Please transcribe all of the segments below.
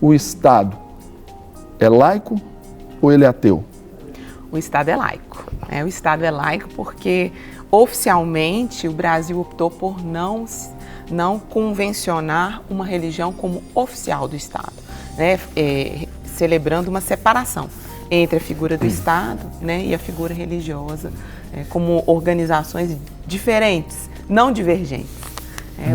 o Estado é laico ou ele é ateu? O Estado é laico. O Estado é laico porque, oficialmente, o Brasil optou por não convencionar uma religião como oficial do Estado, né? Celebrando uma separação entre a figura do Estado, né, e a figura religiosa, como organizações diferentes, não divergentes.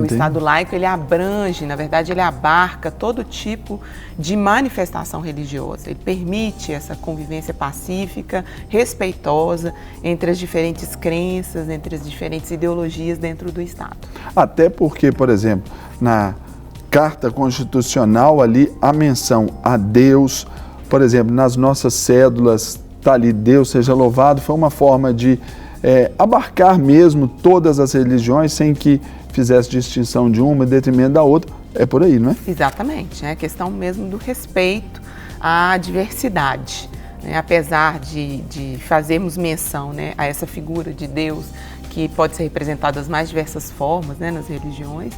O Estado laico, ele abrange, na verdade, ele abarca todo tipo de manifestação religiosa. Ele permite essa convivência pacífica, respeitosa, entre as diferentes crenças, entre as diferentes ideologias dentro do Estado. Até porque, por exemplo, na Carta Constitucional, ali, a menção a Deus, por exemplo, nas nossas cédulas, está ali, Deus seja louvado, foi uma forma de abarcar mesmo todas as religiões, sem que fizesse distinção de uma em detrimento da outra. É por aí, não é? Exatamente, é a questão mesmo do respeito à diversidade, né? Apesar de fazermos menção, né, a essa figura de Deus que pode ser representada das mais diversas formas, né, nas religiões,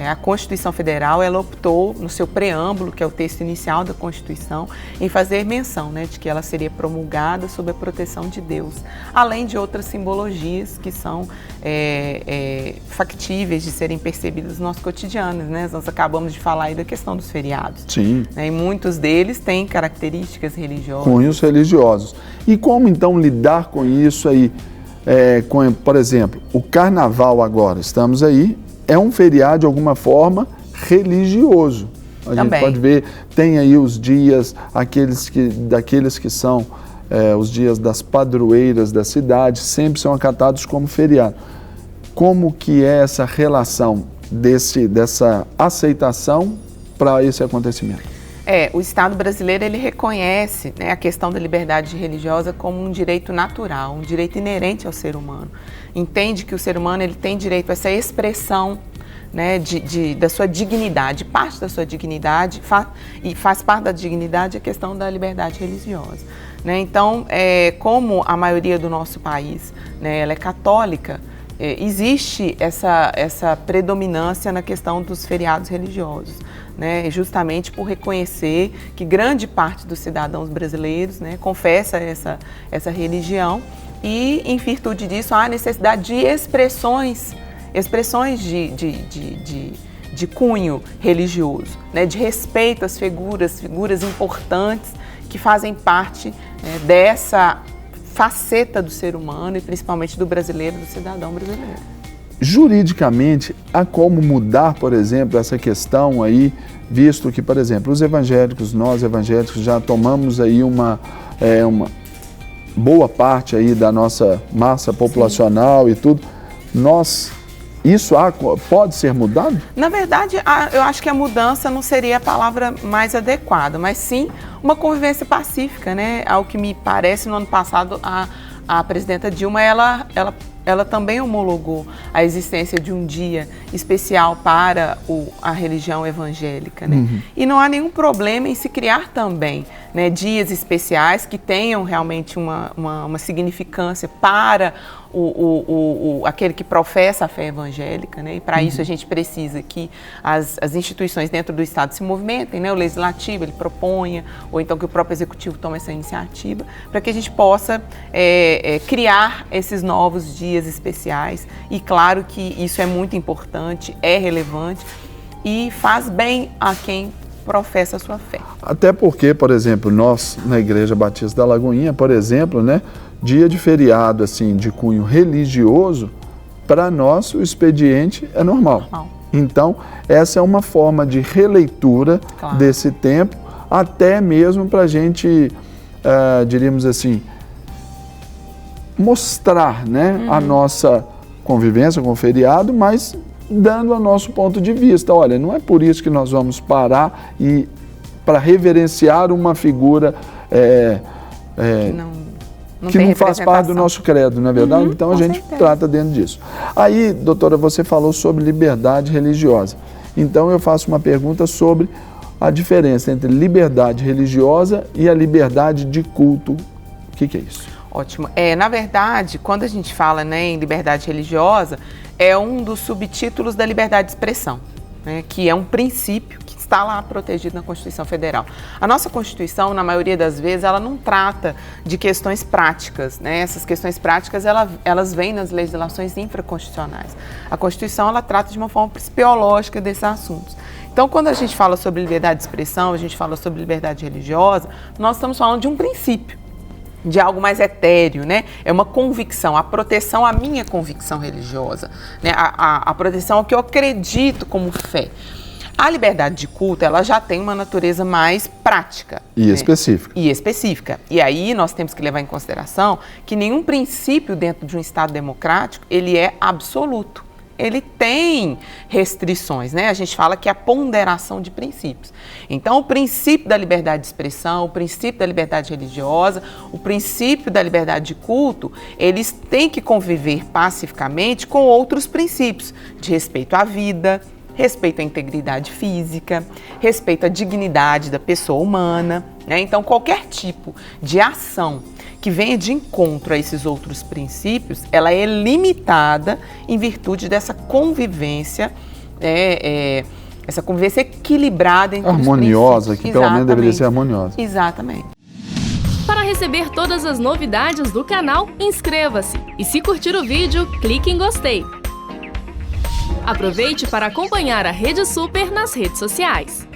a Constituição Federal, ela optou no seu preâmbulo, que é o texto inicial da Constituição, em fazer menção, né, de que ela seria promulgada sob a proteção de Deus, além de outras simbologias que são factíveis de serem percebidas no nosso cotidiano, né? Nós acabamos de falar aí da questão dos feriados. Sim. E muitos deles têm características religiosas. Cunhos religiosos. E como então lidar com isso aí? Por exemplo, o Carnaval agora, estamos aí, é um feriado de alguma forma religioso. A gente pode ver, tem aí os dias, daqueles que são os dias das padroeiras da cidade, sempre são acatados como feriado. Como que é essa relação dessa aceitação para esse acontecimento? O Estado brasileiro, ele reconhece, né, a questão da liberdade religiosa como um direito natural, um direito inerente ao ser humano. Entende que o ser humano, ele tem direito a essa expressão, né, da sua dignidade, parte da sua dignidade, e faz parte da dignidade a questão da liberdade religiosa, né? Então, como a maioria do nosso país, né, ela é católica, existe essa predominância na questão dos feriados religiosos, né, justamente por reconhecer que grande parte dos cidadãos brasileiros, né, confessa essa religião e, em virtude disso, há necessidade de expressões de cunho religioso, né, de respeito às figuras importantes que fazem parte dessa faceta do ser humano e principalmente do brasileiro, do cidadão brasileiro. Juridicamente, há como mudar, por exemplo, essa questão aí, visto que, por exemplo, os evangélicos, nós evangélicos já tomamos aí uma boa parte aí da nossa massa populacional. Sim. E tudo, isso pode ser mudado? Na verdade, eu acho que a mudança não seria a palavra mais adequada, mas sim uma convivência pacífica, né? Ao que me parece, no ano passado, a presidenta Dilma, ela também homologou a existência de um dia especial para a religião evangélica, né? Uhum. E não há nenhum problema em se criar também, né, dias especiais que tenham realmente uma significância para aquele que professa a fé evangélica, né? E para isso a gente precisa que as instituições dentro do Estado se movimentem, né? O Legislativo, ele proponha, ou então que o próprio Executivo tome essa iniciativa, para que a gente possa criar esses novos dias especiais. E claro que isso é muito importante, é relevante e faz bem a quem professa a sua fé. Até porque, por exemplo, nós na Igreja Batista da Lagoinha, por exemplo, né, dia de feriado assim de cunho religioso, para nós o expediente é normal. Então, essa é uma forma de releitura desse tempo, até mesmo para a gente, diríamos assim, mostrar, né, a nossa convivência com o feriado, mas dando o nosso ponto de vista. Olha, não é por isso que nós vamos parar e para reverenciar uma figura que não faz parte do nosso credo, não é verdade? Então a gente trata dentro disso. Aí, doutora, você falou sobre liberdade religiosa. Então eu faço uma pergunta sobre a diferença entre liberdade religiosa e a liberdade de culto. O que é isso? Ótimo. Na verdade, quando a gente fala, né, em liberdade religiosa, é um dos subtítulos da liberdade de expressão, né, que é um princípio que está lá protegido na Constituição Federal. A nossa Constituição, na maioria das vezes, ela não trata de questões práticas, né? Essas questões práticas, elas vêm nas legislações infraconstitucionais. A Constituição, ela trata de uma forma principiológica desses assuntos. Então, quando a gente fala sobre liberdade de expressão, a gente fala sobre liberdade religiosa, nós estamos falando de um princípio, de algo mais etéreo, né? É uma convicção, a proteção à minha convicção religiosa, né? A proteção ao que eu acredito como fé. A liberdade de culto, ela já tem uma natureza mais prática. E né? específica. E específica. E aí nós temos que levar em consideração que nenhum princípio dentro de um Estado democrático, ele é absoluto. Ele tem restrições, né? A gente fala que é a ponderação de princípios. Então, o princípio da liberdade de expressão, o princípio da liberdade religiosa, o princípio da liberdade de culto, eles têm que conviver pacificamente com outros princípios de respeito à vida, respeito à integridade física, respeito à dignidade da pessoa humana, né? Então, qualquer tipo de ação que venha de encontro a esses outros princípios, ela é limitada em virtude dessa convivência, essa convivência equilibrada entre harmoniosa, os princípios. Que pelo menos deveria ser harmoniosa. Exatamente. Para receber todas as novidades do canal, inscreva-se e se curtir o vídeo, clique em gostei. Aproveite para acompanhar a Rede Super nas redes sociais.